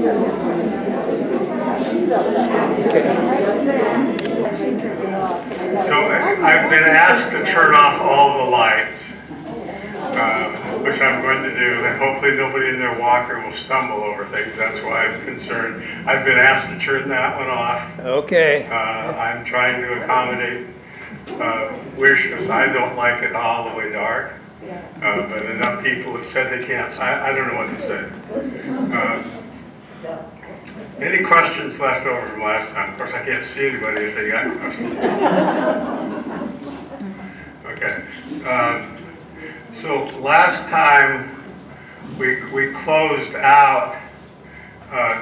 So I've been asked to turn off all the lights, which I'm going to do, and hopefully nobody in their walker will stumble over things. That's why I'm concerned. I've been asked to turn that one off. Okay. I'm trying to accommodate wishes. I don't like it all the way dark, but enough people have said they can't. So I don't know what to say. Any questions left over from last time? Of course, I can't see anybody if they got questions. Okay. So last time we closed out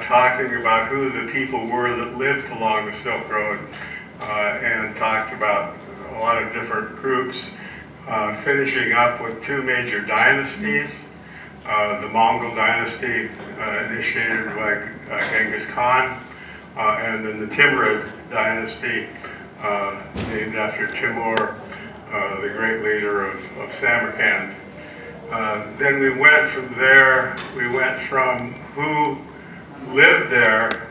talking about who the people were that lived along the Silk Road and talked about a lot of different groups, finishing up with two major dynasties. The Mongol dynasty initiated by Genghis Khan, and then the Timurid dynasty named after Timur, the great leader of Samarkand. Then we went from there, we went from who lived there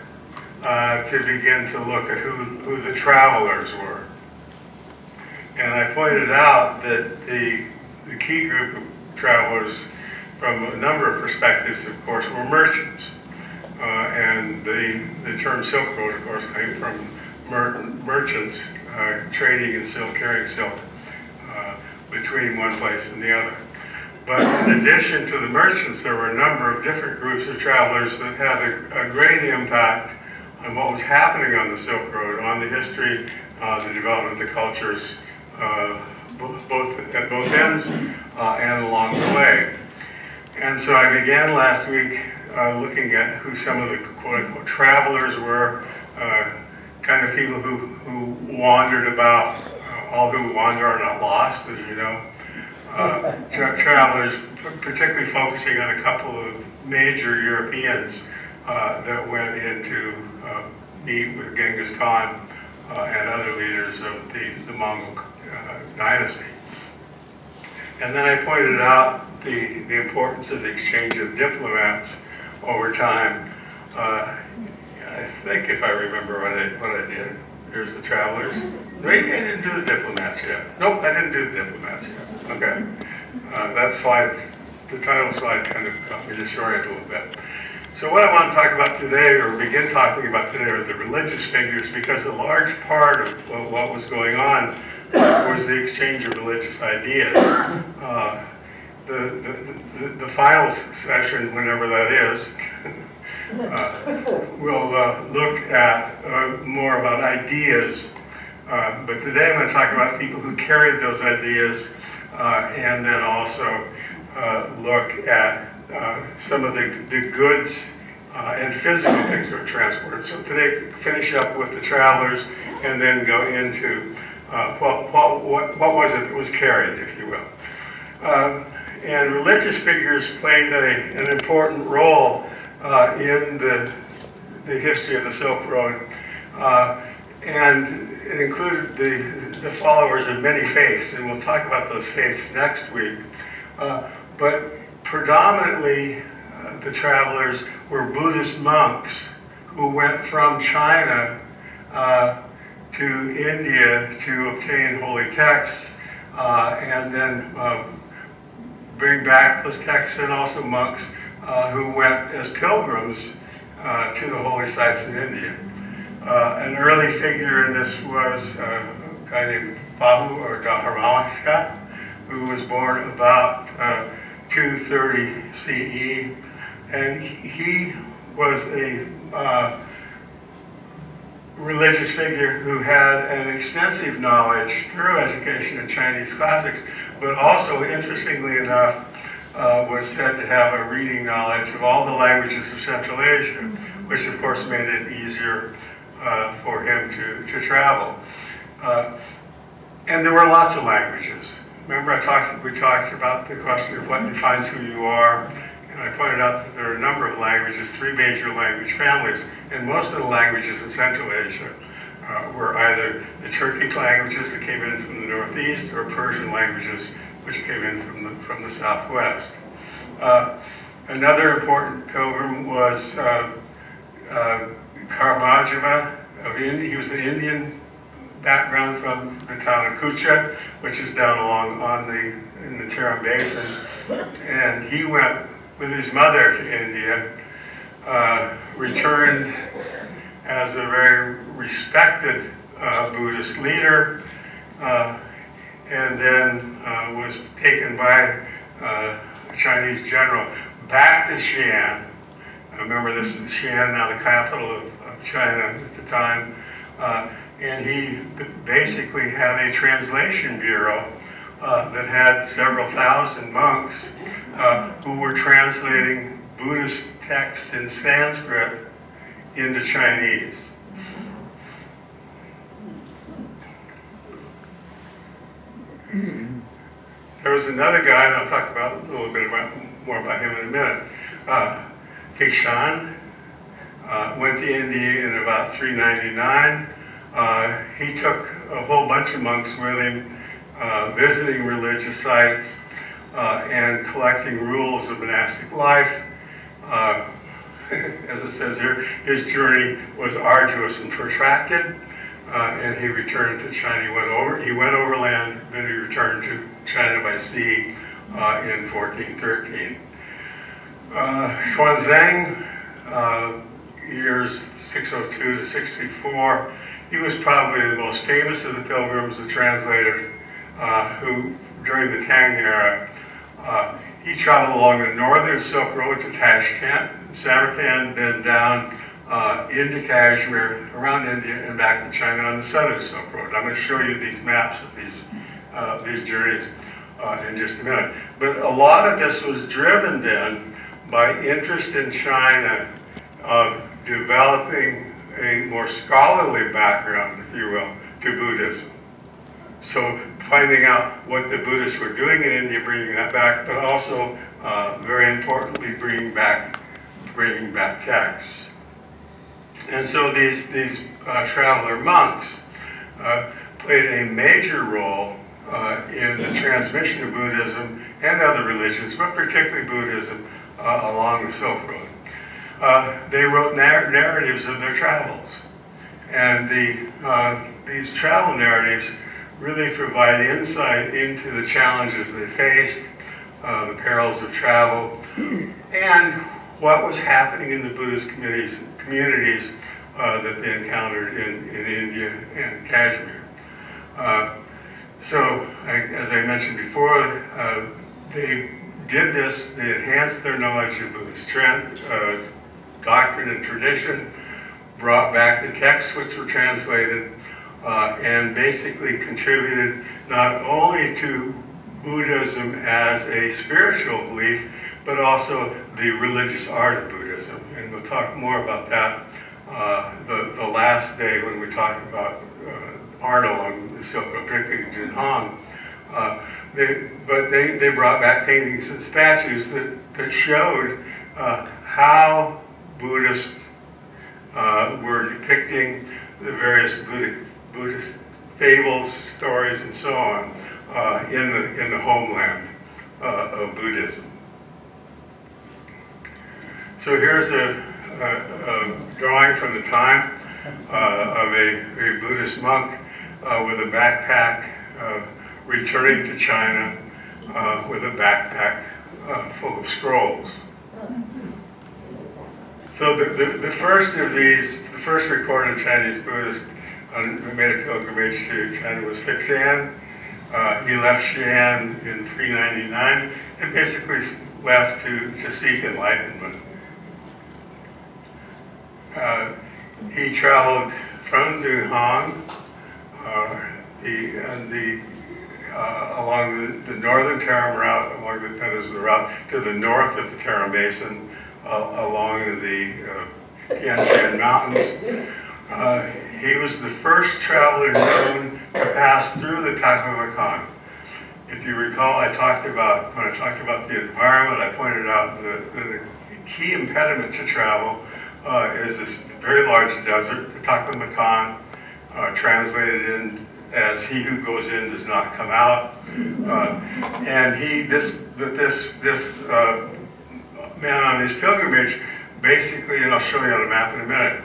to begin to look at who the travelers were. And I pointed out that the key group of travelers from a number of perspectives, of course, were merchants. And the term Silk Road, of course, came from merchants trading in silk, carrying silk between one place and the other. But in addition to the merchants, there were a number of different groups of travelers that had a great impact on what was happening on the Silk Road, on the history, the development of the cultures, both at both ends and along the way. And so I began last week looking at who some of the quote-unquote travelers were, kind of people who wandered about. All who wander are not lost, as you know. Travelers, particularly focusing on a couple of major Europeans that went in to meet with Genghis Khan and other leaders of the Mongol dynasty. And then I pointed out the importance of the exchange of diplomats over time. I think if I remember what I did, there's the travelers. Maybe I didn't do the diplomats yet. Nope, I didn't do the diplomats yet. Okay. That slide, the title slide kind of got me disoriented a little bit. So what I want to talk about today, or begin talking about today, are the religious figures, because a large part of what was going on was the exchange of religious ideas. The final session, whenever that is, we'll look at more about ideas. But today I'm going to talk about people who carried those ideas, and then also look at some of the goods and physical things that were transported. So today, finish up with the travelers, and then go into what was it that was carried, if you will. And religious figures played an important role in the history of the Silk Road, and it included the followers of many faiths, and we'll talk about those faiths next week. But predominantly, the travelers were Buddhist monks who went from China to India to obtain holy texts, and then bring back those texts, and also monks who went as pilgrims to the holy sites in India. An early figure in this was a guy named Babu or Dharmamika, who was born about 230 CE, and he was a religious figure who had an extensive knowledge through education in Chinese classics, but also, interestingly enough, was said to have a reading knowledge of all the languages of Central Asia, which of course made it easier for him to travel. And there were lots of languages. Remember we talked about the question of what defines who you are, and I pointed out that there are a number of languages, 3 major language families, and most of the languages in Central Asia were either the Turkic languages that came in from the northeast, or Persian languages which came in from the southwest. Another important pilgrim was Karamajava of India. He was an Indian background from the town of Kucha, which is down along in the Tarim Basin. And he went with his mother to India, returned as a very respected Buddhist leader, and then was taken by a Chinese general back to Xi'an. Remember, this is Xi'an, now the capital of China at the time. And he basically had a translation bureau that had several thousand monks who were translating Buddhist texts in Sanskrit into Chinese. There was another guy, and I'll talk about a little bit more about him in a minute. Keishan went to India in about 399. He took a whole bunch of monks with him, visiting religious sites and collecting rules of monastic life. As it says here, his journey was arduous and protracted, and he returned to China. He went overland, then he returned to China by sea in 1413. Xuanzang, years 602 to 64, he was probably the most famous of the pilgrims, the translators, who, during the Tang era, he traveled along the northern Silk Road to Tashkent, Samarkand, then down into Kashmir, around India, and back to China on the southern Silk Road. I'm going to show you these maps of these journeys in just a minute. But a lot of this was driven then by interest in China of developing a more scholarly background, if you will, to Buddhism. So finding out what the Buddhists were doing in India, bringing that back, but also, very importantly, bringing back texts. And so these traveler monks played a major role in the transmission of Buddhism and other religions, but particularly Buddhism, along the Silk Road. They wrote narratives of their travels, and these travel narratives really provide insight into the challenges they faced, the perils of travel, and what was happening in the Buddhist communities that they encountered in India and Kashmir. As I mentioned before, they did this, they enhanced their knowledge of Buddhist doctrine and tradition, brought back the texts which were translated, and basically contributed not only to Buddhism as a spiritual belief, but also the religious art of Buddhism. And we'll talk more about that the last day when we talk about art along the Silk Road, particularly Dunhuang. They brought back paintings and statues that showed how Buddhists were depicting the various Buddhist fables, stories, and so on in the homeland of Buddhism. So here's a drawing from the time of a Buddhist monk with a backpack returning to China with a backpack full of scrolls. So the first of these, the first recorded Chinese Buddhist who made a pilgrimage to China was Fixan. He left Xi'an in 399 and basically left to seek enlightenment. He traveled from Dunhuang along the northern Tarim route, that is the route to the north of the Tarim Basin, along the Tian Shan Mountains. He was the first traveler known to pass through the Taklamakan. If you recall, when I talked about the environment, I pointed out that the key impediment to travel is this very large desert, the Taklamakan, translated in as "he who goes in does not come out." And this man on his pilgrimage basically, and I'll show you on a map in a minute,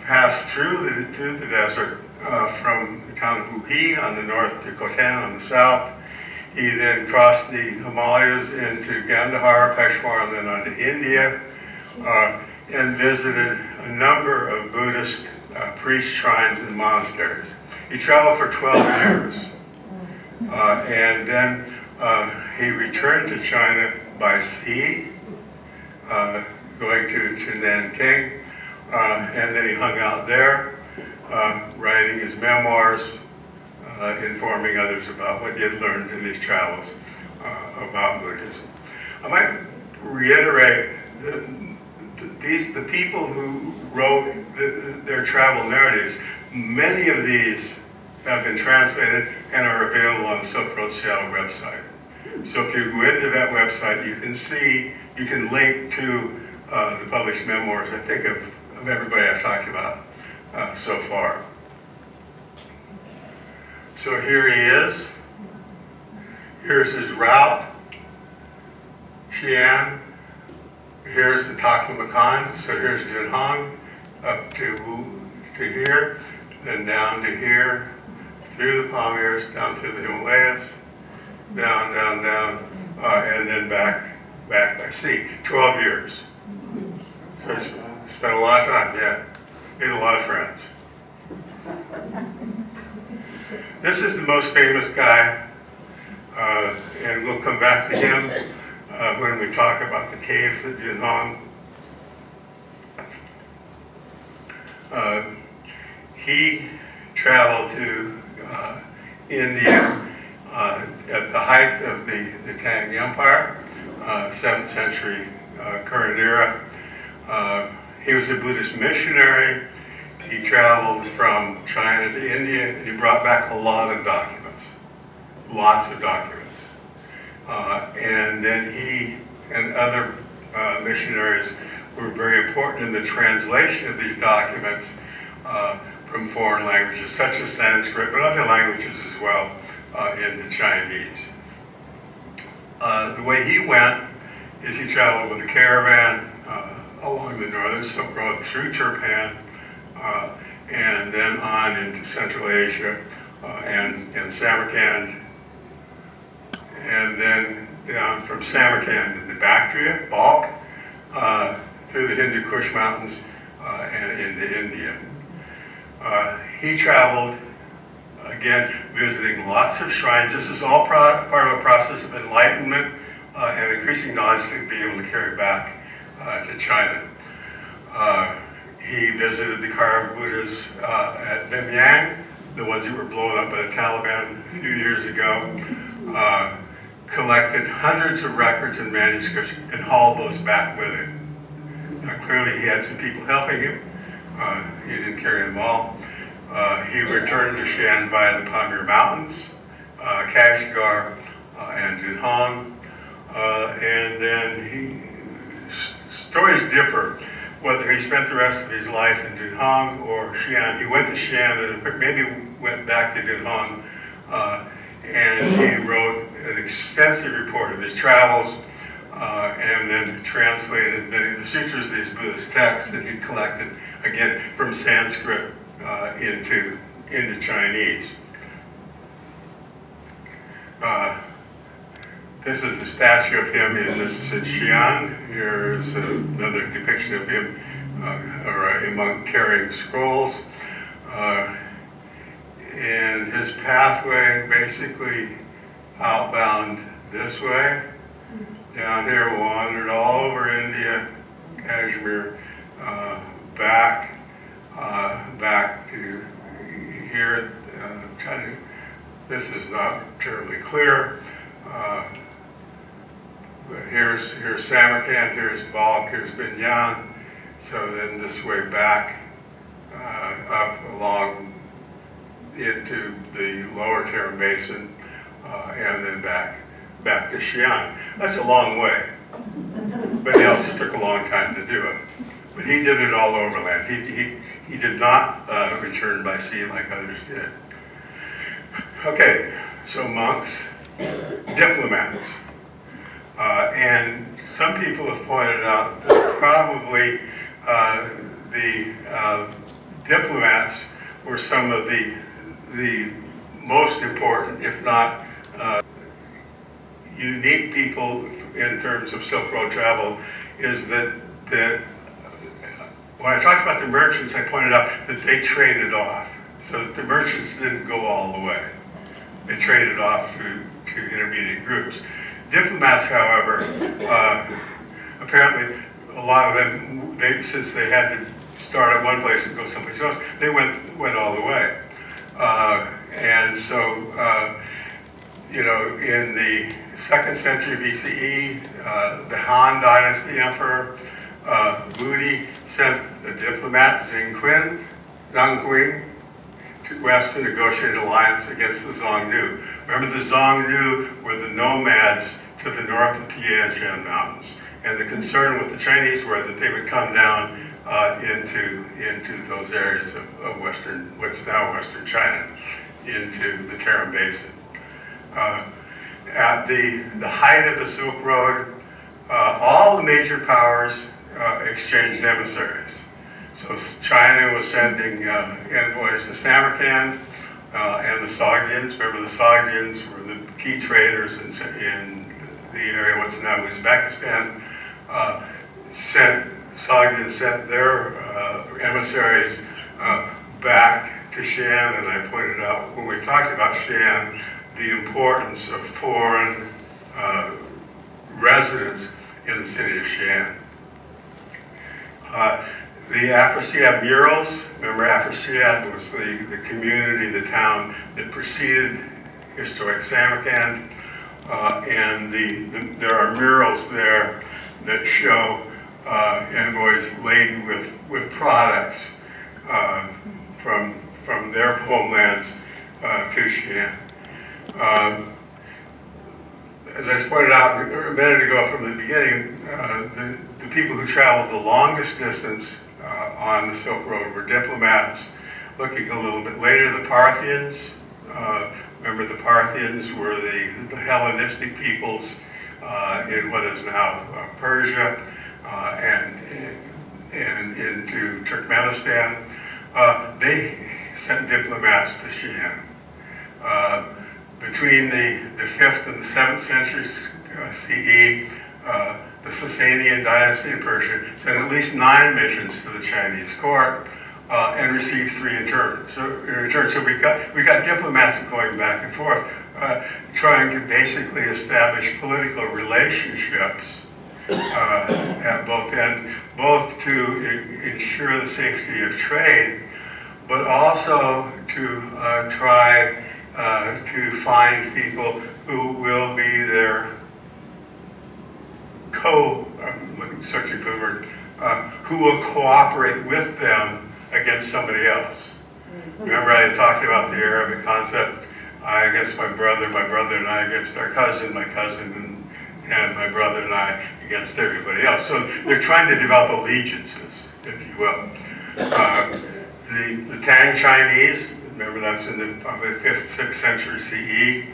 passed through the desert from the town of Wuhi on the north to Khotan on the south. He then crossed the Himalayas into Kandahar, Peshawar, and then on to India, and visited a number of Buddhist priest shrines and monasteries. He traveled for 12 years, and then he returned to China by sea, going to Nanking, and then he hung out there, writing his memoirs, informing others about what he had learned in these travels about Buddhism. I might reiterate the people who wrote their travel narratives, many of these have been translated and are available on the Silk Road Seattle website. So if you go into that website, you can link to the published memoirs, I think, of everybody I've talked about so far. So here he is. Here's his route, Xi'an. Here's the Taklamakan. So here's Dunhuang up to here, then down to here, through the Pamirs, down through the Himalayas, down, and then back by sea. 12 years. So it's spent a lot of time, yeah. Made a lot of friends. This is the most famous guy, and we'll come back to him when we talk about the caves at Dunhuang. He traveled to India at the height of the Tang Empire, 7th century current era. He was a Buddhist missionary. He traveled from China to India, and he brought back a lot of documents, lots of documents. And then he and other missionaries were very important in the translation of these documents from foreign languages, such as Sanskrit, but other languages as well, into Chinese. The way he went is he traveled with a caravan along the northern Silk Road through Turpan, and then on into Central Asia and Samarkand, and then down from Samarkand into Bactria, Balkh, through the Hindu Kush Mountains and into India. He traveled, again, visiting lots of shrines. This is all part of a process of enlightenment and increasing knowledge to be able to carry back to China. He visited the carved Buddhas at Bimyang, the ones that were blown up by the Taliban a few years ago, collected hundreds of records and manuscripts and hauled those back with him. Now, clearly he had some people helping him. He didn't carry them all. He returned to Xi'an via the Pamir Mountains, Kashgar, and Dunhuang. And then stories differ whether he spent the rest of his life in Dunhuang or Xi'an. He went to Xi'an and maybe went back to Dunhuang, and he wrote an extensive report of his travels, and then translated many of the sutras, these Buddhist texts that he collected, again, from Sanskrit into Chinese. This is a statue of him, and this is in Xi'an. Here's another depiction of him, or a monk carrying scrolls. And his pathway basically outbound this way. Down here, wandered all over India, Kashmir, back to here. This is not terribly clear. But here's Samarkand, here's Balkh, here's Binyan. So then this way back, up along into the lower Tarim Basin, and then back to Xi'an. That's a long way, but it also took a long time to do it. But he did it all overland. He did not return by sea like others did. Okay, so monks, diplomats. And some people have pointed out that probably the diplomats were some of the most important, if not unique people in terms of Silk Road travel. Is that when I talked about the merchants, I pointed out that they traded off, so that the merchants didn't go all the way. They traded off to intermediate groups. Diplomats, however, apparently a lot of them, since they had to start at one place and go someplace else, they went all the way. And so, in the 2nd century BCE, the Han Dynasty Emperor Wudi sent a diplomat, Zhang Qing, to west to negotiate an alliance against the Xiongnu. Remember, the Xiongnu were the nomads to the north of Tianshan Mountains, and the concern with the Chinese were that they would come down into those areas of what's now Western China, into the Tarim Basin. At the height of the Silk Road, all the major powers exchanged emissaries. So China was sending envoys to Samarkand, and the Sogdians. Remember, the Sogdians were the key traders in the area what's now Uzbekistan. Sogdians sent their emissaries back to Shan, and I pointed out when we talked about Shan the importance of foreign residents in the city of Shan. The Afrasiab murals, remember Afrasiab was the community, the town that preceded historic Samarkand, and there are murals there that show envoys laden with products from their homelands to Shan. As I pointed out a minute ago from the beginning, the people who traveled the longest distance on the Silk Road were diplomats. Looking a little bit later, the Parthians. Remember, the Parthians were the Hellenistic peoples in what is now Persia and into Turkmenistan. They sent diplomats to Shan. Between the 5th and the 7th centuries CE, the Sasanian dynasty in Persia sent at least 9 missions to the Chinese court and received 3 in return. So we got diplomats going back and forth, trying to basically establish political relationships at both ends, both to ensure the safety of trade, but also to try to find people who will be their I'm searching for the word, who will cooperate with them against somebody else. Mm-hmm. Remember I talked about the Arabic concept, I against my brother and I against our cousin, my cousin and my brother and I against everybody else. So they're trying to develop allegiances, if you will. The Tang Chinese, remember that's in the 5th, 6th century CE,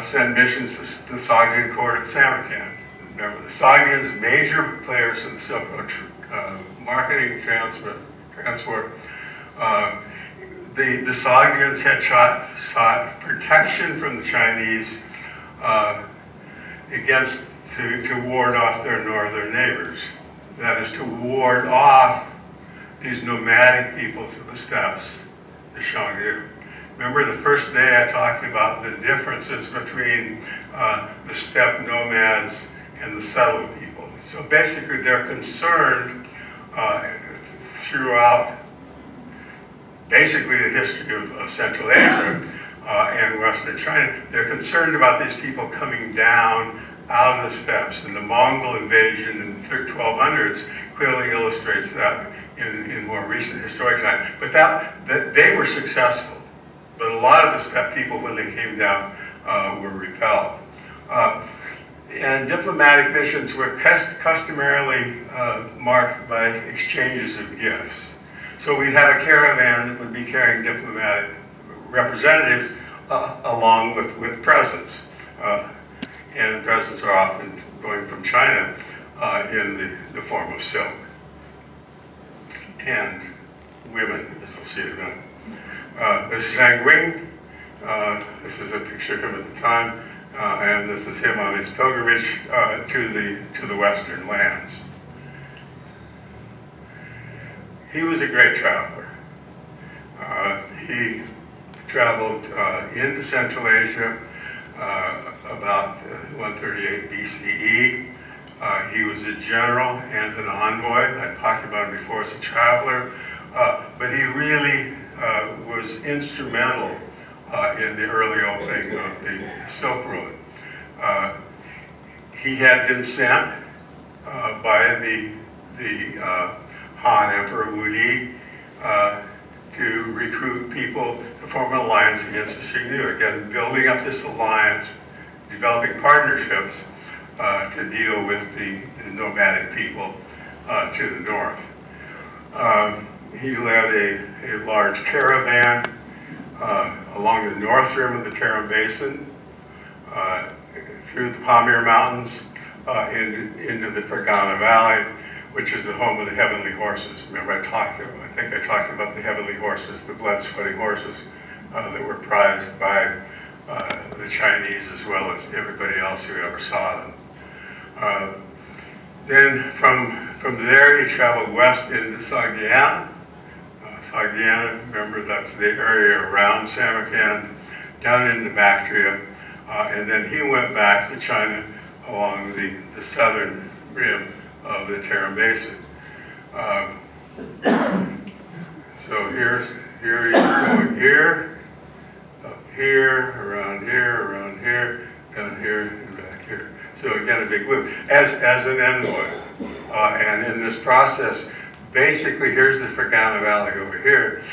send missions to the Sogdian court at Samarkand. Remember, the Sogdians, major players in the Silk Road marketing, transport. The Sogdians had sought protection from the Chinese to ward off their northern neighbors. That is, to ward off these nomadic peoples of the steppes, the Xiongnu. Remember the first day I talked about the differences between the steppe nomads and the settled people. So basically they're concerned throughout basically the history of Central Asia and Western China. They're concerned about these people coming down out of the steppes, and the Mongol invasion in the 1200s clearly illustrates that in more recent historic time. But that they were successful, but a lot of the steppe people, when they came down, were repelled. And diplomatic missions were customarily marked by exchanges of gifts. So we'd have a caravan that would be carrying diplomatic representatives along with presents. and presents are often going from China in the form of silk. And women, as we'll see in a minute. This is Zhang Wing. This is a picture of him at the time, and this is him on his pilgrimage to the Western lands. He was a great traveler. He traveled into Central Asia about 138 BCE. He was a general and an envoy. I talked about him before as a traveler, but he really was instrumental in the early opening of the Silk Road. He had been sent by the Han Emperor Wu Di to recruit people to form an alliance against the Xingnu. Again, building up this alliance, developing partnerships to deal with the nomadic people to the north. He led a large caravan along the north rim of the Tarim Basin, through the Pamir Mountains, into the Fergana Valley, which is the home of the heavenly horses. Remember, I think I talked about the heavenly horses, the blood-sweating horses that were prized by the Chinese as well as everybody else who ever saw them. Then from there, he traveled west into Sogdiana. Sogdiana, remember, that's the area around Samarkand, down into Bactria, and then he went back to China along the southern rim of the Tarim Basin. So here he's going here, up here, around here, down here, and back here. So again, a big loop as an envoy. And in this process, basically, here's the Fergana Valley over here.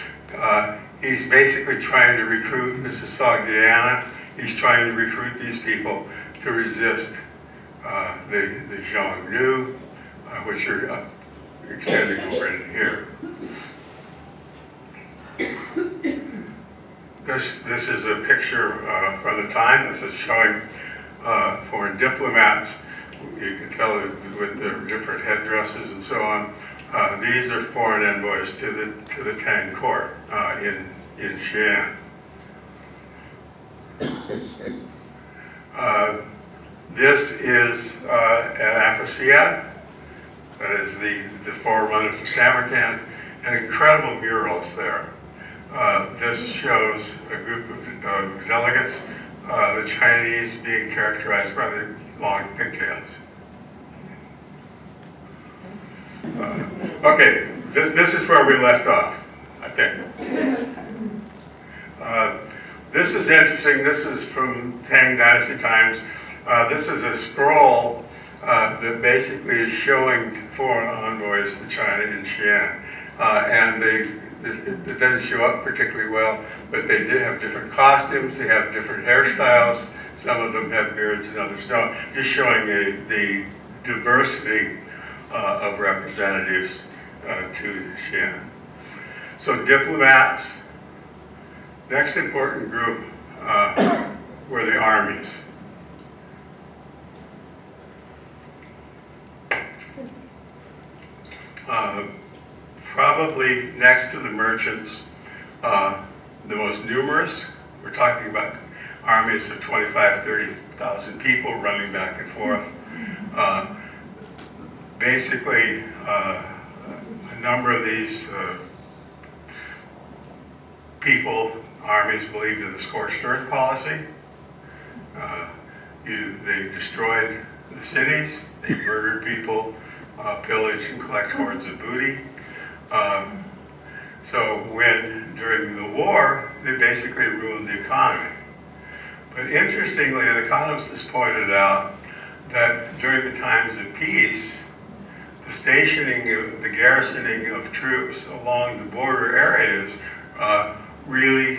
He's basically trying to recruit, this is Sogdiana, he's trying to recruit these people to resist the Xiongnu, which are extending over in here. This is a picture from the time. This is showing foreign diplomats. You can tell with their different headdresses and so on. These are foreign envoys to the Tang court in Xi'an. This is at Aphasiad, that is the forerunner to Samarkand, and incredible murals there. This shows a group of delegates, the Chinese being characterized by the long pigtails. Okay, this is where we left off, I think. This is interesting. This is from Tang Dynasty times. This is a scroll that basically is showing foreign envoys to China in Xi'an. And it doesn't show up particularly well, but they did have different costumes, they have different hairstyles, some of them have beards and others don't, just showing the diversity of representatives to Xi'an. So diplomats, next important group were the armies. Probably next to the merchants, the most numerous. We're talking about armies of 25, 30,000 people running back and forth. Basically, a number of these people, armies, believed in the scorched earth policy. They destroyed the cities, they murdered people, pillaged and collect hordes of booty. So during the war, they basically ruined the economy. But interestingly, an economist has pointed out that during the times of peace, the the garrisoning of troops along the border areas really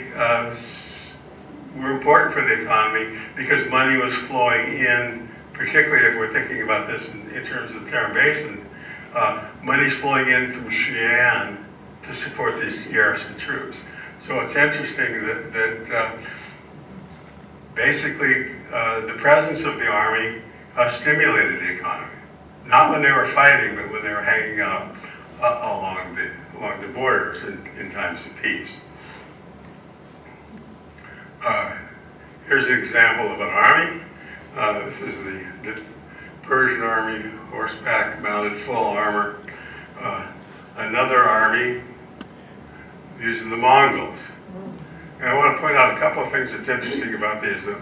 were important for the economy because money was flowing in, particularly if we're thinking about this in terms of the Tarim Basin, money's flowing in from Xi'an to support these garrison troops. So it's interesting that basically, the presence of the army stimulated the economy. Not when they were fighting, but when they were hanging out along the borders in times of peace. Here's an example of an army. This is the Persian army, horseback, mounted, full armor. Another army, these are the Mongols. And I want to point out a couple of things that's interesting about these that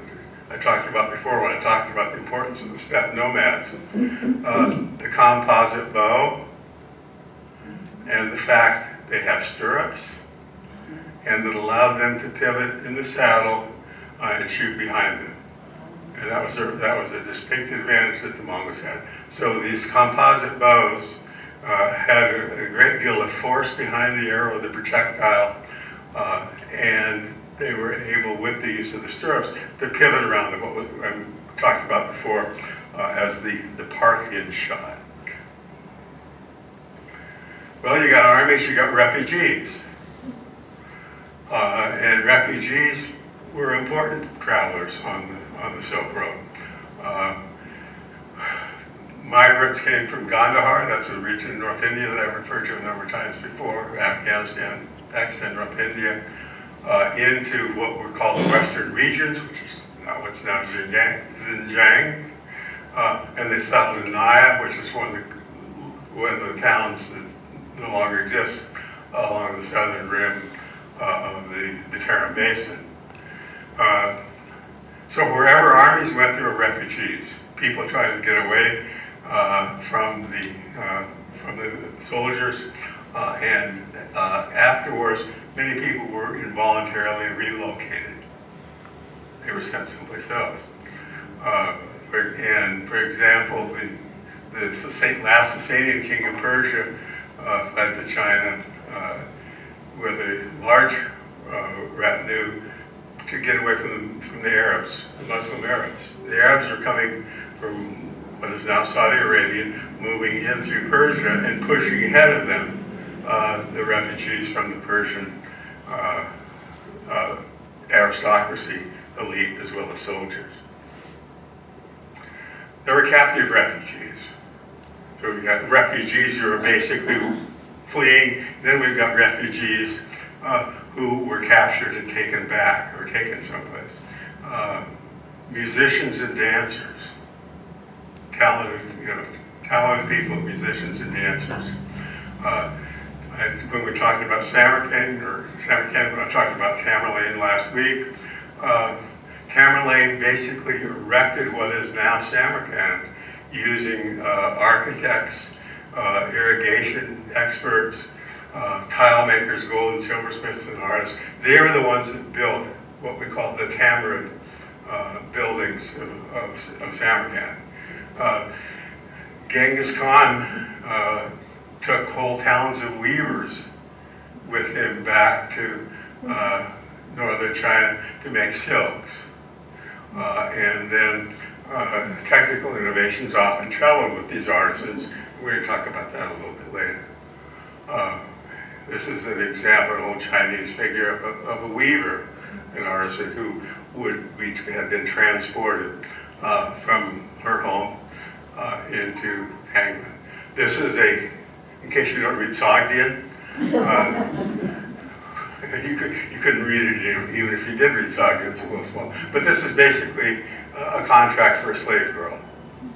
I talked about before when I talked about the importance of the steppe nomads. The composite bow, and the fact they have stirrups, and that allowed them to pivot in the saddle and shoot behind them. And that was a distinct advantage that the Mongols had. So these composite bows had a great deal of force behind the arrow, the projectile, and they were able, with the use of the stirrups, to pivot around what was I talked about before as the Parthian shot. Well, you got armies, you got refugees, and refugees were important travelers on the Silk Road. Migrants came from Kandahar, that's a region in North India that I've referred to a number of times before, Afghanistan, Pakistan, North India, into what were called the Western regions, which is what's now Xinjiang, and they settled in Naya, which is one of the towns that no longer exists along the southern rim of the Tarim Basin. So wherever armies went, there were refugees, people trying to get away from the soldiers, and afterwards, many people were involuntarily relocated. They were sent someplace else. For example, the last Sasanian king of Persia fled to China with a large retinue to get away from the Arabs, the Muslim Arabs. The Arabs were coming from what is now Saudi Arabia, moving in through Persia and pushing ahead of them the refugees from the Persian aristocracy, elite, as well as soldiers. There were captive refugees. So we've got refugees who are basically fleeing. Then we've got refugees who were captured and taken back or taken someplace. Musicians and dancers, talented people, musicians and dancers. When we talked about Samarkand, when I talked about Tamerlane last week, Tamerlane basically erected what is now Samarkand using architects, irrigation experts, tile makers, gold and silversmiths and artists. They were the ones that built what we call the Tamurid buildings of Samarkand. Genghis Khan took whole towns of weavers with him back to northern China to make silks. And then technical innovations often traveled with these artisans. We're going to talk about that a little bit later. This is an example, an old Chinese figure of a weaver, an artisan who had been transported from her home into Tanglin. This is in case you don't read Sogdian, you couldn't read it even if you did read Sogdian, it's a little small. But this is basically a contract for a slave girl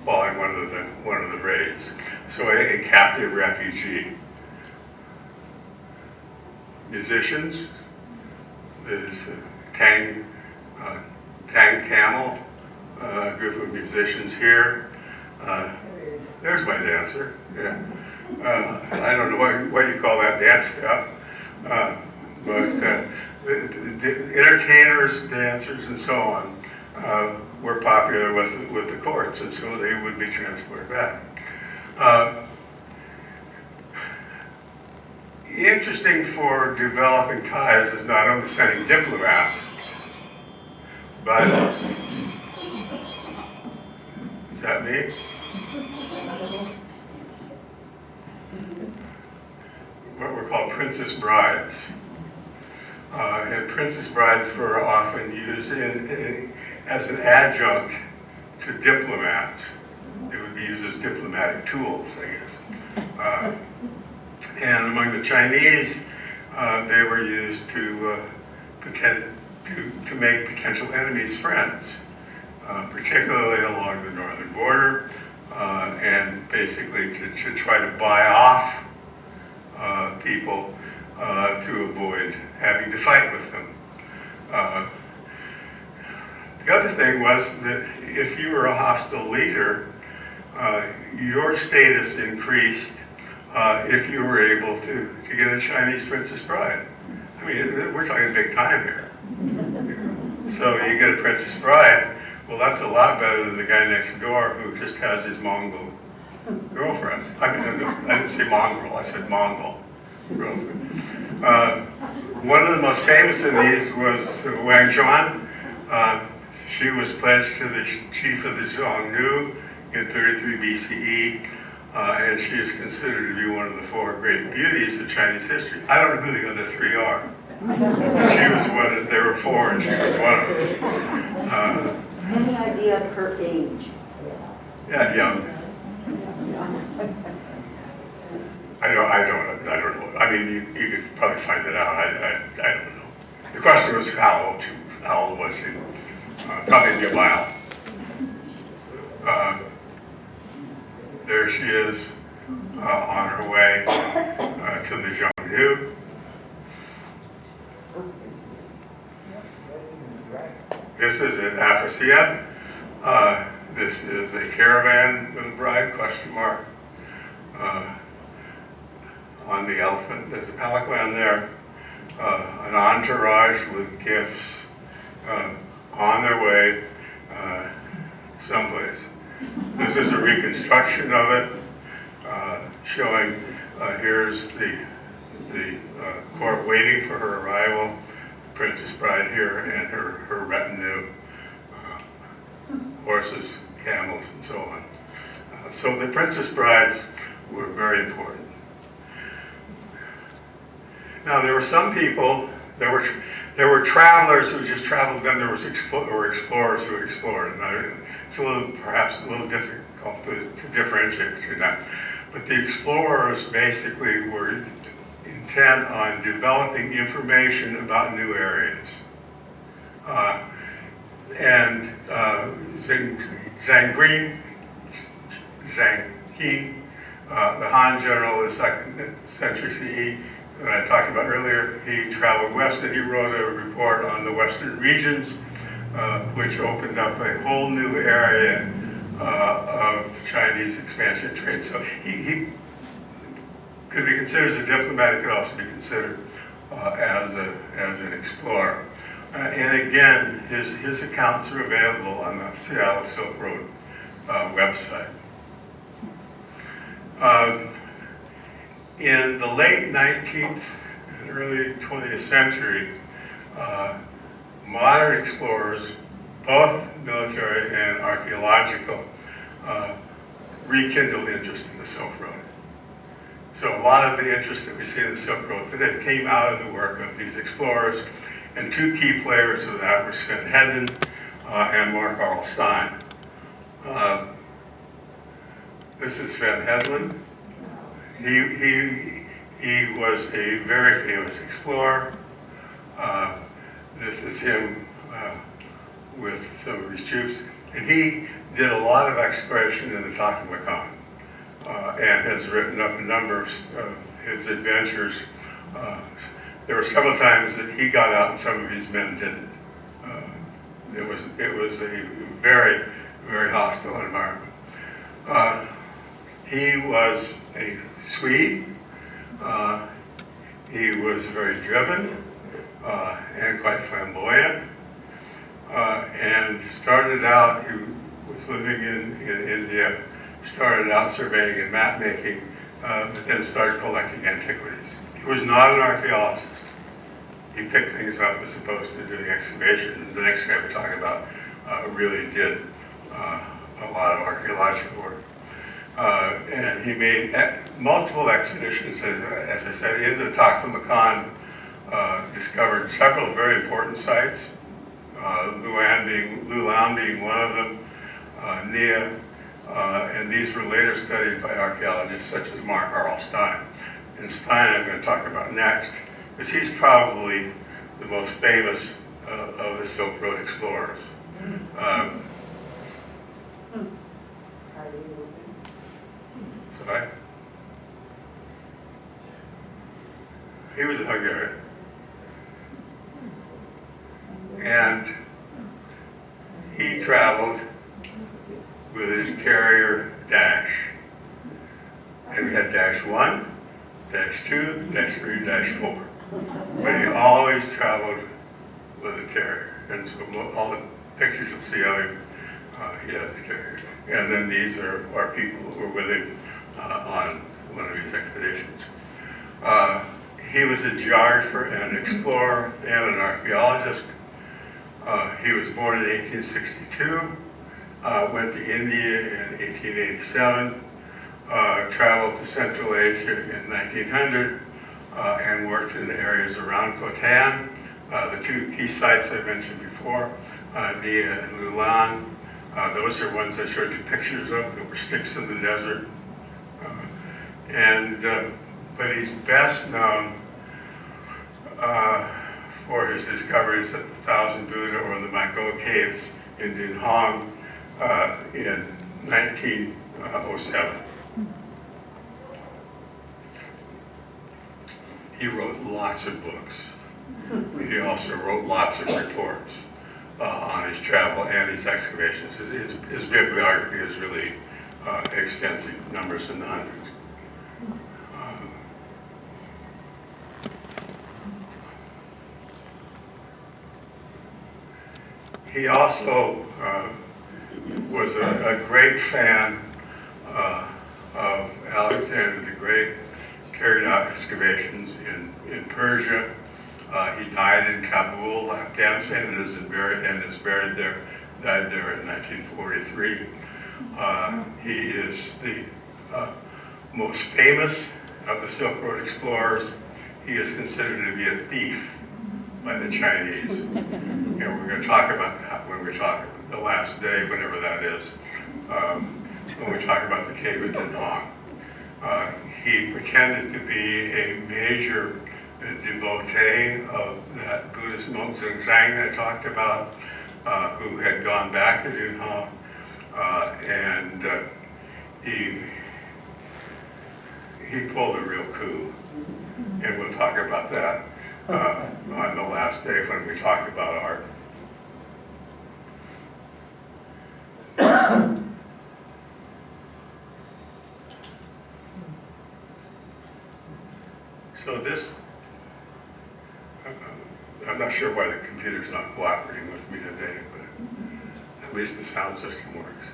following one of the raids. So a captive refugee. Musicians, there's Tang Camel, a group of musicians here. There's my dancer. Yeah. I don't know what you call that dance step, but the entertainers, dancers, and so on were popular with the courts, and so they would be transported back. Interesting for developing ties is not only sending diplomats, but is that me? What were called princess brides. And princess brides were often used as an adjunct to diplomats. They would be used as diplomatic tools, I guess. And among the Chinese, they were used to make potential enemies friends, particularly along the northern border, and basically to try to buy off people to avoid having to fight with them. The other thing was that if you were a hostile leader, your status increased if you were able to get a Chinese princess bride. I mean, we're talking big time here. So you get a princess bride, well, that's a lot better than the guy next door who just has his Mongol girlfriend. I mean, I didn't say mongrel, I said Mongol girlfriend. One of the most famous of these was Wang Zhuan. She was pledged to the chief of the Xiongnu in 33 BCE, and she is considered to be one of the four great beauties of Chinese history. I don't know who the other three are. She was one of, there were four, and she was one of them. Any idea of her age? Yeah, young. I don't know. I mean, you could probably find it out. I don't know. The question was how old was she? Probably in the mile. There she is on her way to the Xiongnu. This is at Afrasiab. This is a caravan with a bride, question mark. On the elephant, there's a palanquin there. An entourage with gifts on their way someplace. This is a reconstruction of it, showing here's the court waiting for her arrival, the princess bride here and her retinue, horses, camels, and so on. So the princess brides were very important. Now there were some people, there were travelers who just traveled, then there was explorers who explored. And it's perhaps a little difficult to differentiate between that. But the explorers basically were intent on developing information about new areas. Zhang Qin, the Han general of the 2nd century CE, that I talked about earlier, he traveled west and he wrote a report on the western regions, which opened up a whole new area of Chinese expansion trade. So he could be considered as a diplomat, he could also be considered as an explorer. And again, his accounts are available on the Seattle Silk Road website. In the late 19th and early 20th century, modern explorers, both military and archaeological, rekindled interest in the Silk Road. So a lot of the interest that we see in the Silk Road today came out of the work of these explorers, and two key players of that were Sven Hedlund and Mark Arl Stein. This is Sven Hedlund. He was a very famous explorer. This is him with some of his troops. And he did a lot of exploration in the Taklamakan and has written up a number of his adventures. There were several times that he got out and some of his men didn't. It was a very, very hostile environment. He was a Swede. He was very driven and quite flamboyant. And started out, he was living in India, started out surveying and map making, but then started collecting antiquities. He was not an archaeologist. He picked things up as opposed to doing excavation. The next guy we're talking about really did a lot of archaeological work. And he made multiple expeditions, as I said, into the Taklamakan, discovered several very important sites, Lowell being one of them, Nia, and these were later studied by archaeologists such as Mark Harl Stein. And Stein I'm going to talk about next, because he's probably the most famous of the Silk Road explorers. He was a Hungarian. And he traveled with his carrier Dash. And we had Dash 1, Dash 2, Dash 3, Dash 4. But he always traveled with a carrier. And so all the pictures you'll see of him, he has a carrier. And then these are people who were with him on one of his expeditions. He was a geographer and an explorer and an archaeologist. He was born in 1862, went to India in 1887, traveled to Central Asia in 1900, and worked in the areas around Khotan. The two key sites I mentioned before, Nia and Lowell. Those are ones I showed you pictures of. There were sticks in the desert. But he's best known for his discoveries at the Thousand Buddha or the Mako Caves in Dunhuang in 1907. He wrote lots of books. He also wrote lots of reports on his travel and his excavations. His bibliography is really extensive, numbers in the hundreds. He also was a great fan of Alexander the Great, carried out excavations in Persia. He died in Kabul, Afghanistan, and is buried there, died there in 1943. He is the most famous of the Silk Road explorers. He is considered to be a thief by the Chinese. And we're going to talk about that when we talk the last day, whenever that is, when we talk about the cave at Dunhuang. He pretended to be a major devotee of that Buddhist monk Zhang that I talked about, who had gone back to Dunhuang, and he pulled a real coup. And we'll talk about that on the last day when we talk about art. So this, I'm not sure why the computer's not cooperating with me today, but at least the sound system works.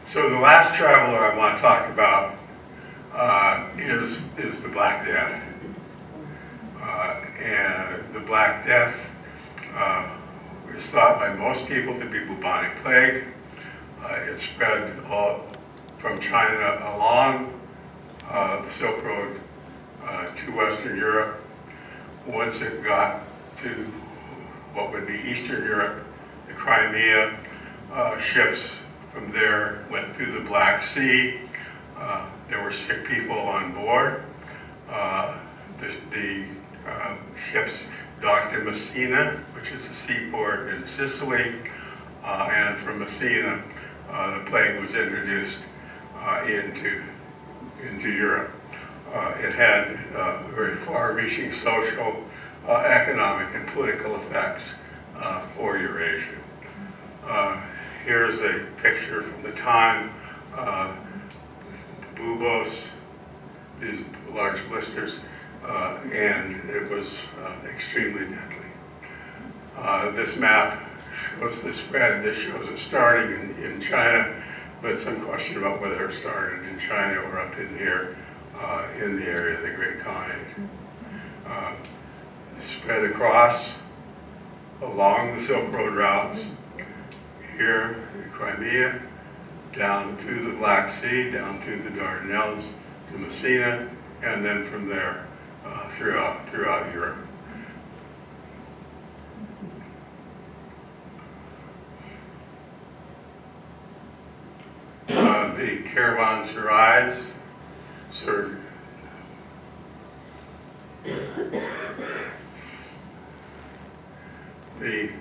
So the last traveler I want to talk about is the Black Death. And the Black Death is thought by most people to be bubonic plague. It spread all from China along the Silk Road to Western Europe. Once it got to what would be Eastern Europe, the Crimea, ships from there went through the Black Sea. There were sick people on board. The ships docked in Messina, which is a seaport in Sicily, and from Messina, the plague was introduced into Europe. It had very far-reaching social, economic, and political effects for Eurasia. Here's a picture from the time. The buboes, these large blisters, and it was extremely deadly. This map shows the spread. This shows it starting in China, but some question about whether it started in China or up in here in the area of the Great Khanate. Spread across along the Silk Road routes, here in Crimea, down through the Black Sea, down through the Dardanelles to Messina, and then from there throughout Europe. the caravanserais served it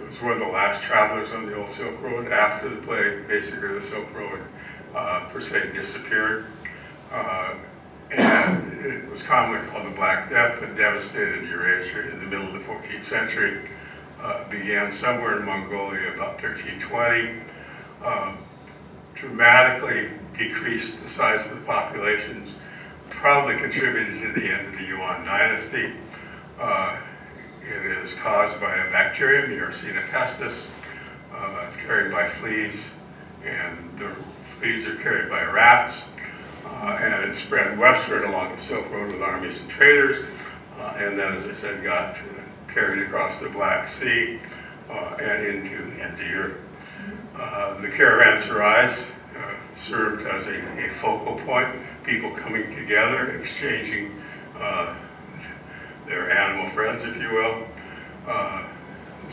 was one of the last travelers on the old Silk Road. After the plague, basically the Silk Road per se disappeared. And it was commonly called the Black Death, but devastated Eurasia in the middle of the 14th century. Began somewhere in Mongolia about 1320. Dramatically decreased the size of the populations, probably contributed to the end of the Yuan dynasty. It is caused by a bacterium, Yersinia pestis. It's carried by fleas, and the fleas are carried by rats. And it spread westward along the Silk Road with armies and traders, and then, as I said, got carried across the Black Sea and into Europe. The caravanserais served as a focal point, people coming together, exchanging their animal friends, if you will.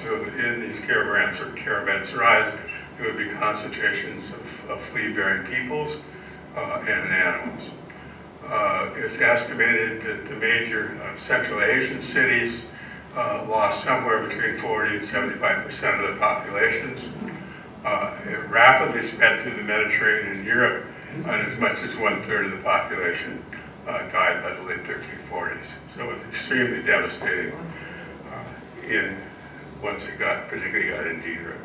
So in these caravanserais, there would be concentrations of flea-bearing peoples and animals. It's estimated that the major Central Asian cities lost somewhere between 40 and 75% of the populations. It rapidly spread through the Mediterranean and Europe, and as much as 1/3 of the population died by the late 1340s. So it was extremely devastating once it particularly got into Europe.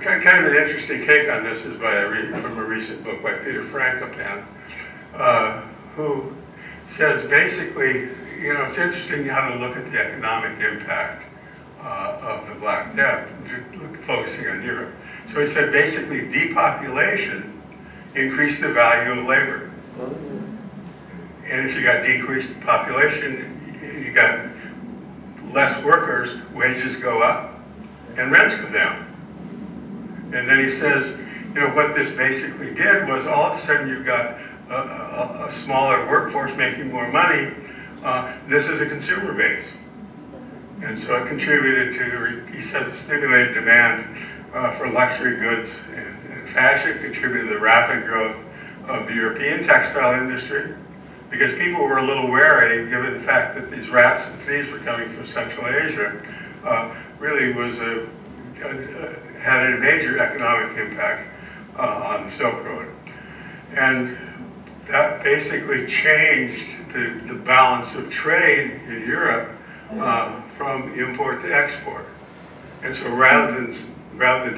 Kind of an interesting take on this is from a recent book by Peter Frankopan, who says basically, it's interesting how to look at the economic impact of the Black Death, focusing on Europe. So he said basically depopulation increased the value of labor. And if you got decreased population, you got less workers, wages go up, and rents go down. And then he says, what this basically did was all of a sudden you've got a smaller workforce making more money. This is a consumer base. And so it contributed to, he says, it stimulated demand for luxury goods and fashion, contributed to the rapid growth of the European textile industry, because people were a little wary, given the fact that these rats and fleas were coming from Central Asia, really had a major economic impact on the Silk Road. And that basically changed the balance of trade in Europe from import to export. And so rather than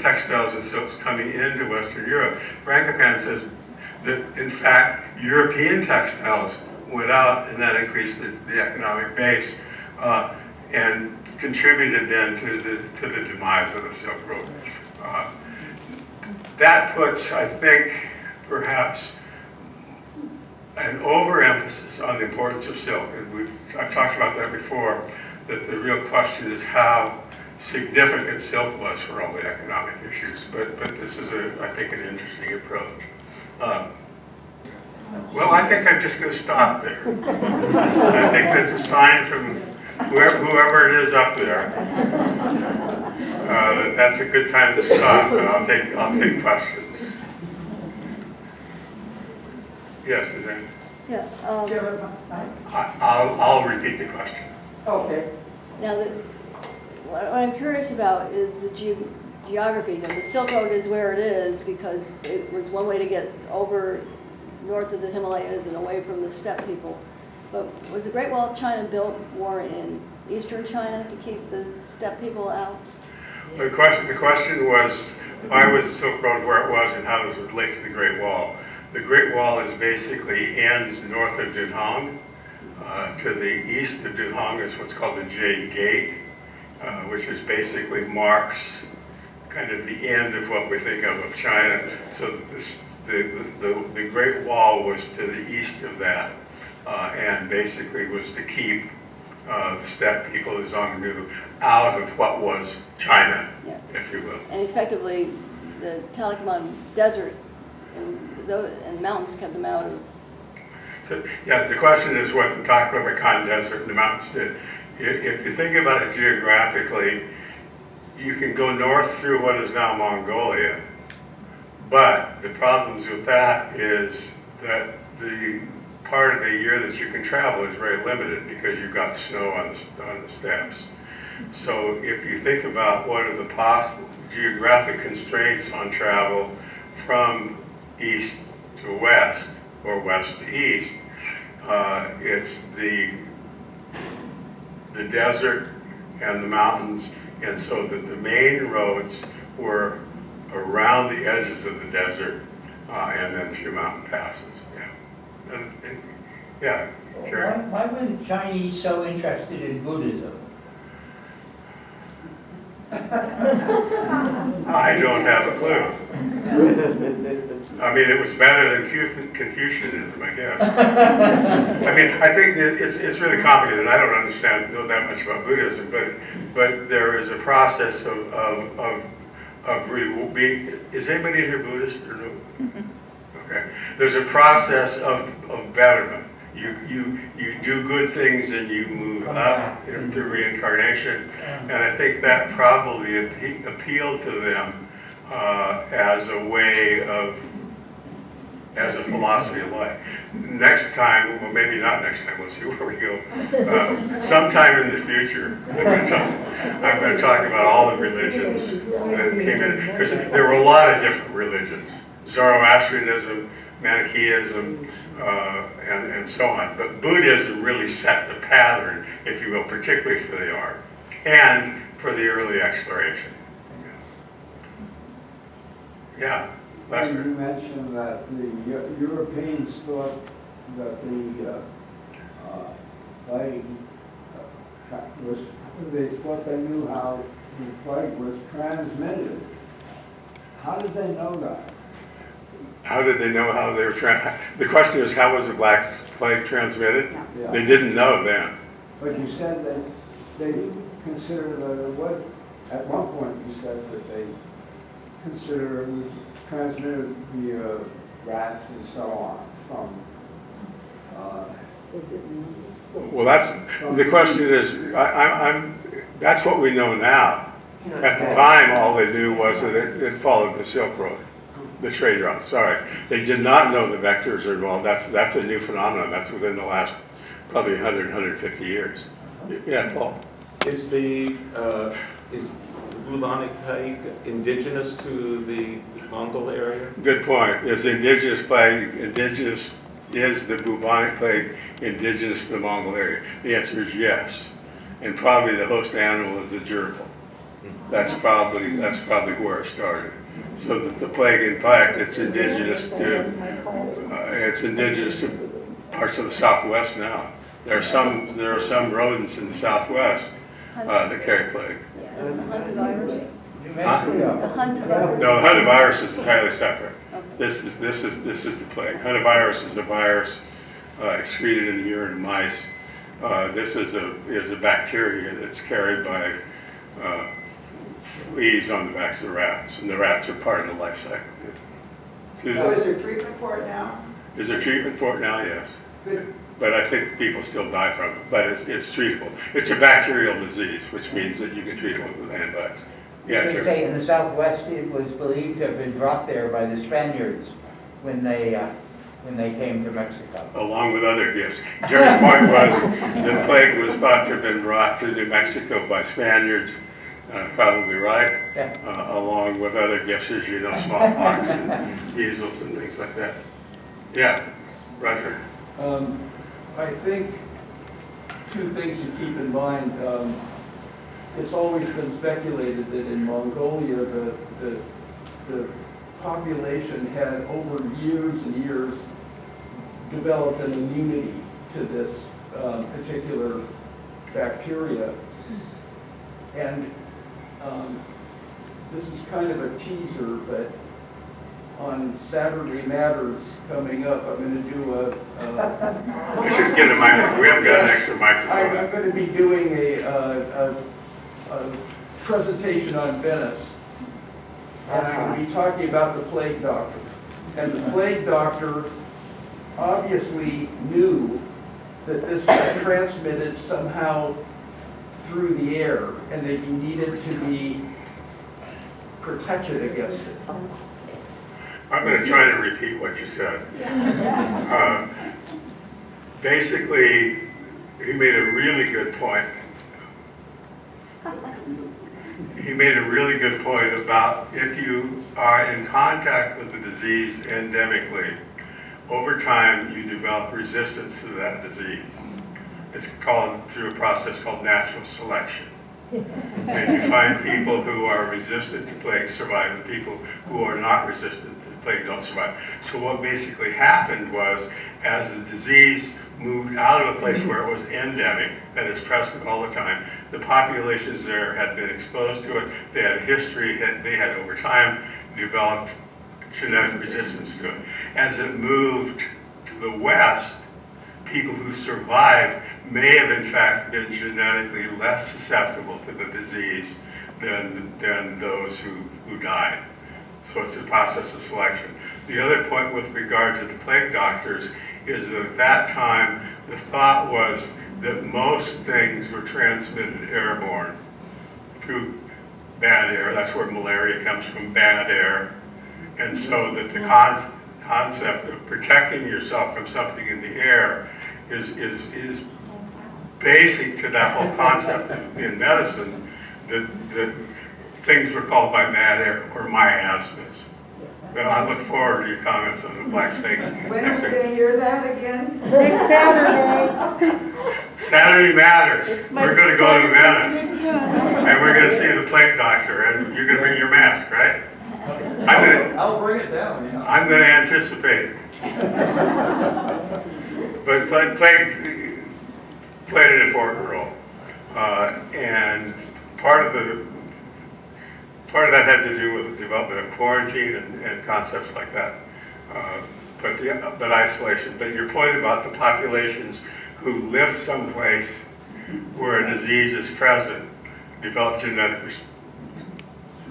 textiles and silks coming into Western Europe, Frankopan says that in fact European textiles went out, and that increased the economic base and contributed then to the demise of the Silk Road. That puts, I think, perhaps an overemphasis on the importance of silk. And I've talked about that before, that the real question is how significant silk was for all the economic issues. But this is, I think, an interesting approach. Well, I think I'm just going to stop there. I think that's a sign from whoever it is up there. That's a good time to stop, and I'll take questions. Yes, is there? Yeah. I'll repeat the question. Okay. Now, what I'm curious about is the geography. Now, the Silk Road is where it is because it was one way to get over north of the Himalayas and away from the steppe people. But was the Great Wall of China built more in eastern China to keep the steppe people out? The question was, why was the Silk Road where it was, and how does it relate to the Great Wall? The Great Wall is basically ends north of Dunhuang. To the east of Dunhuang is what's called the Jade Gate, which is basically marks kind of the end of what we think of China. So the Great Wall was to the east of that, and basically was to keep the steppe people, the Xiongnu, out of what was China, Yeah. if you will. And effectively, the Talikamon Desert and mountains kept them out of. So, yeah, the question is what the Taklamakan Desert and the mountains did. If you think about it geographically, you can go north through what is now Mongolia, but the problems with that is that the part of the year that you can travel is very limited because you've got snow on the steppes. So if you think about what are the possible geographic constraints on travel from east to west or west to east, it's the desert and the mountains, and so that the main roads were around the edges of the desert and then through mountain passes. Yeah, and yeah. Sure. Why were the Chinese so interested in Buddhism? I don't have a clue. I mean, it was better than Confucianism, I guess. I mean, I think it's really complicated. I don't know that much about Buddhism, but there is a process of being. Is anybody in here Buddhist or no? Okay. There's a process of betterment. You do good things and you move up through reincarnation, and I think that probably appealed to them as a way of, as a philosophy of life. Next time, well, maybe not next time. We'll see where we go. Sometime in the future, I'm going to talk about all the religions that came in, because there were a lot of different religions: Zoroastrianism, Manichaeism, and so on. But Buddhism really set the pattern, if you will, particularly for the art and for the early exploration. Yeah, Lester. You mentioned that the Europeans thought that the plague was, they thought they knew how the plague was transmitted. How did they know that? How did they know how they were the question is, how was the Black Plague transmitted? Yeah. They didn't know then. But you said that they considered that it was, at one point you said that they considered it was transmitted via rats and so on from Well, that's, the question is, that's what we know now. At the time, all they knew was that it followed the Silk Road. The trade routes, sorry. They did not know the vectors are involved. That's a new phenomenon. That's within the last probably 100, 150 years. Yeah, Paul. Is the bubonic plague indigenous to the Mongol area? Good point. Is the indigenous plague, is the bubonic plague indigenous to the Mongol area? The answer is yes. And probably the host animal is the gerbil. That's probably where it started. So that the plague, in fact, it's indigenous to parts of the Southwest now. There are some rodents in the Southwest that carry plague. That's the Hantavirus. Huh? It's the Hantavirus. No, the hantavirus is entirely separate. Okay. This is the plague. Hantavirus is a virus excreted in the urine of mice. This is a bacteria that's carried by fleas on the backs of the rats, and the rats are part of the life cycle. Susan? So is there treatment for it now? Is there treatment for it now? Yes. But I think people still die from it. But it's treatable. It's a bacterial disease, which means that you can treat it with antibiotics. Yeah, They sure. say in the Southwest it was believed to have been brought there by the Spaniards when they came to Mexico. Along with other gifts. Jerry's point was the plague was thought to have been brought to New Mexico by Spaniards. Probably right, Yeah. along with other gifts, as you know, smallpox and measles and things like that. Yeah, Roger. I think two things to keep in mind. It's always been speculated that in Mongolia the population had over years and years developed an immunity to this particular bacteria. And this is kind of a teaser, but on Saturday Matters coming up, I'm going to do I should get a microphone. We haven't got an extra I'm microphone. going to be doing a presentation on Venice, and I'm going to be talking about the plague doctor. And the plague doctor obviously knew that this was transmitted somehow through the air, and that you needed to be protect it against it. I'm going to try to repeat what you said. Basically, he made a really good point. He made a really good point about if you are in contact with the disease endemically, over time you develop resistance to that disease. It's called through a process called natural selection. And you find people who are resistant to plague survive, and people who are not resistant to plague don't survive. So what basically happened was, as the disease moved out of a place where it was endemic, that is present all the time, the populations there had been exposed to it, they had a history, they had over time developed genetic resistance to it. As it moved to the west, people who survived may have in fact been genetically less susceptible to the disease than those who died. So it's a process of selection. The other point with regard to the plague doctors is that at that time, the thought was that most things were transmitted airborne through bad air. That's where malaria comes from, bad air. And so that the concept of protecting yourself from something in the air is basic to that whole concept in medicine, that things were called by bad air or miasmas. Well, I look forward to your comments on the black plague. When are we going to hear that again? Next Saturday. Saturday matters. We're going to go to Venice, and we're going to see the plague doctor, and you're going to bring your mask, right? I'll bring it down, yeah. I'm going to anticipate. But plague played an important role, and part of that had to do with the development of quarantine and concepts like that, but isolation. But your point about the populations who live someplace where a disease is present develop genetic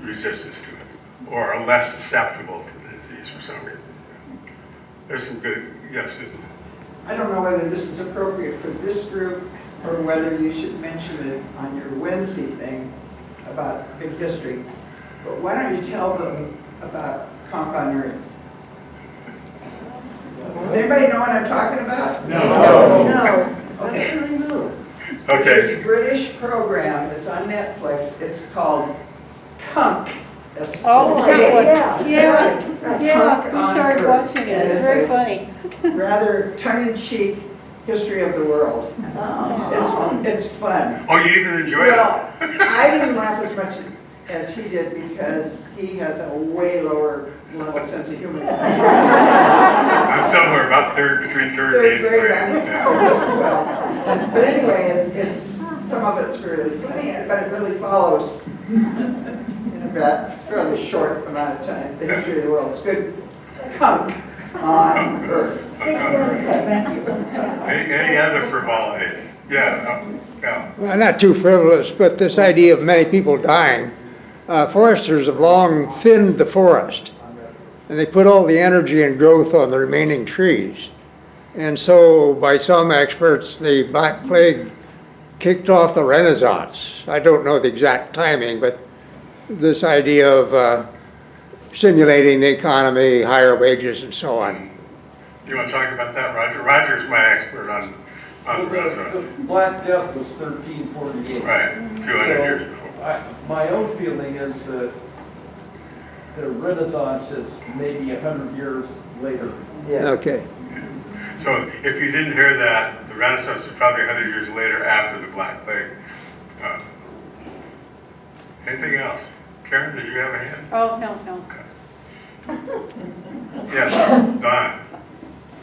resistance to it, or are less susceptible to the disease for some reason. There's some good, yes, Susan. I don't know whether this is appropriate for this group or whether you should mention it on your Wednesday thing about big history. But why don't you tell them about Compound Earth? Does anybody know what I'm talking about? No. No. Okay. Okay. This British program that's on Netflix. It's called Kunk. That's Oh, K- yeah, we started watching it, And it's it's very a- funny. rather tongue-in-cheek history of the world. It's fun. Oh, you even enjoy Well, it? I didn't laugh as much as he did because he has a way lower level sense of humor. I'm somewhere about between third Third and eighth grade, grade. I think, Yeah. well. But anyway, it's some of it's really funny, but it really follows in a fairly short amount of time the history of the world. It's good. Kunk on Earth. Thank you. Any other frivolities? Yeah, yeah. Well, not too frivolous, but this idea of many people dying. Foresters have long thinned the forest, and they put all the energy and growth on the remaining trees. And so, by some experts, the Black Plague kicked off the Renaissance. I don't know the exact timing, but this idea of stimulating the economy, higher wages, and so on. You want to talk about that, Roger? Roger's my expert on the The Renaissance. Black Death was 1348. Right, 200 years before. My own feeling is that the Renaissance is maybe 100 years later. Okay. So if you didn't hear that, the Renaissance is probably 100 years later after the Black Plague. Anything else? Karen, did you have a hand? Oh, no. Yes, Donna.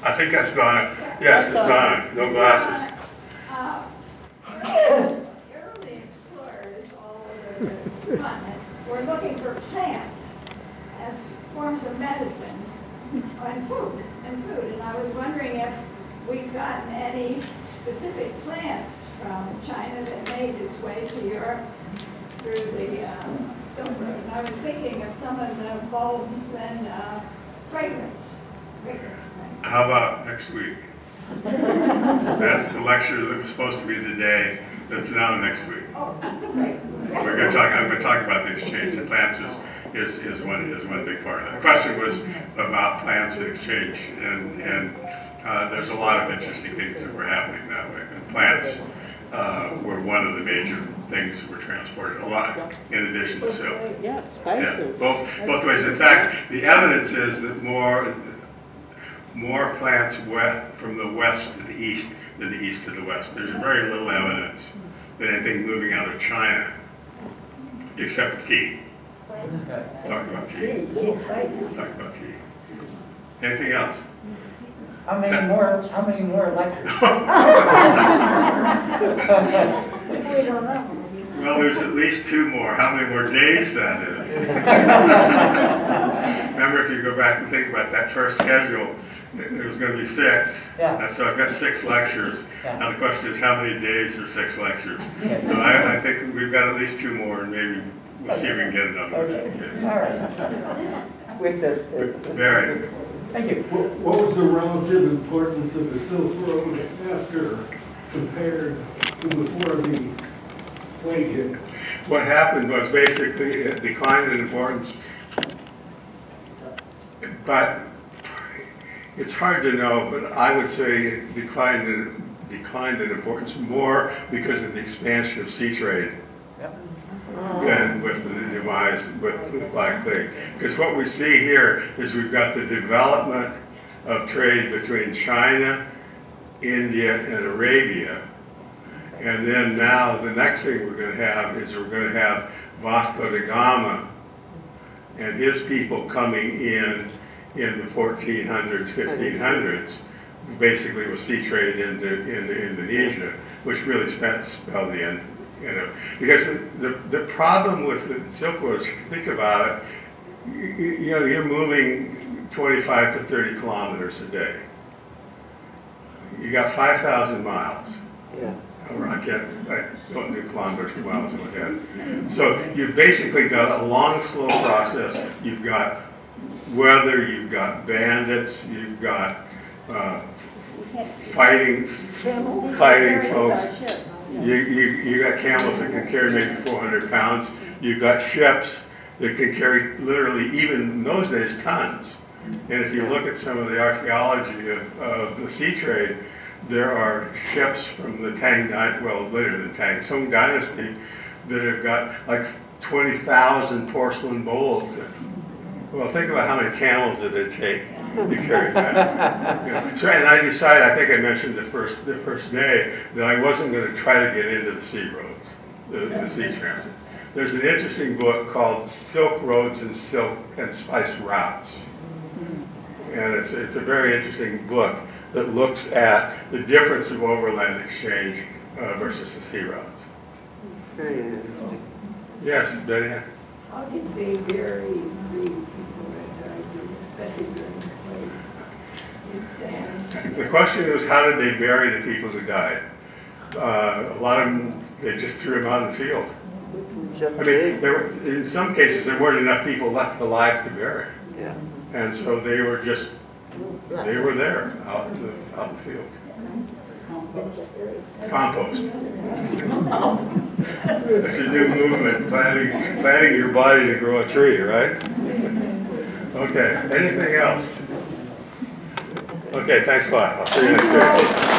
I think that's Donna. Yes, it's Donna. No glasses. Early explorers all over the continent were looking for plants as forms of medicine and food. And I was wondering if we've gotten any specific plants from China that made its way to Europe through the Silk Road. And I was thinking of some of the bulbs and fragrance plants. How about next week? That's the lecture that was supposed to be the day. That's now next week. Oh, great. I'm going to talk about the exchange. Atlantis is one big part of that. The question was about plants and exchange, and there's a lot of interesting things that were happening that way. And plants were one of the major things that were transported, a lot, in addition to silk. Yeah, spices. Yeah, both ways. In fact, the evidence is that more plants from the west to the east than the east to the west. There's very little evidence that anything moving out of China, except tea. Talk about tea. Talk about tea. Anything else? How many more lectures? We don't know. Well, there's at least 2 more. How many more days that is? Remember, if you go back and think about that first schedule, there was going to be 6. Yeah. So I've got 6 lectures. Yeah. Now the question is, how many days are 6 lectures? Okay. So I think we've got at least 2 more, and maybe we'll see if we can get another one. Okay, all right. With the, Barry. thank you. What was the relative importance of the Silk Road after compared to before the plague hit? What happened was basically it declined in importance, but it's hard to know, but I would say it declined in importance more because of the expansion of sea trade than with the demise with the Black Plague. Because what we see here is we've got the development of trade between China, India, and Arabia. And then now the next thing we're going to have is we're going to have Vasco da Gama and his people coming in the 1400s, 1500s, basically with sea trade into Indonesia, which really spelled the end. Because the problem with the Silk Road, if you think about it, you're moving 25 to 30 kilometers a day. You got 5,000 miles. Yeah. I don't do kilometers to miles in my head. So you've basically got a long, slow process. You've got weather, you've got bandits, you've got fighting folks. You got camels that can carry maybe 400 pounds. You've got ships that can carry literally, even in those days, tons. And if you look at some of the archaeology of the sea trade, there are ships from the later the Tang, Song Dynasty, that have got like 20,000 porcelain bowls. Well, think about how many camels did it take to carry that. So, and I decided, I think I mentioned the first day, that I wasn't going to try to get into the sea roads, the sea transit. There's an interesting book called Silk Roads and Silk and Spice Routes. And it's a very interesting book that looks at the difference of overland exchange versus the sea routes. Very interesting. Yes, Betty? How did they bury the people that died, especially during the plague? The question was, how did they bury the people who died? A lot of them, they just threw them out in the field. I mean, in some cases, there weren't enough people left alive to bury. Yeah. And so they were there, out in the field. Compost. That's a new movement, planting your body to grow a tree, right? Okay, anything else? Okay, thanks a lot. I'll see you next week.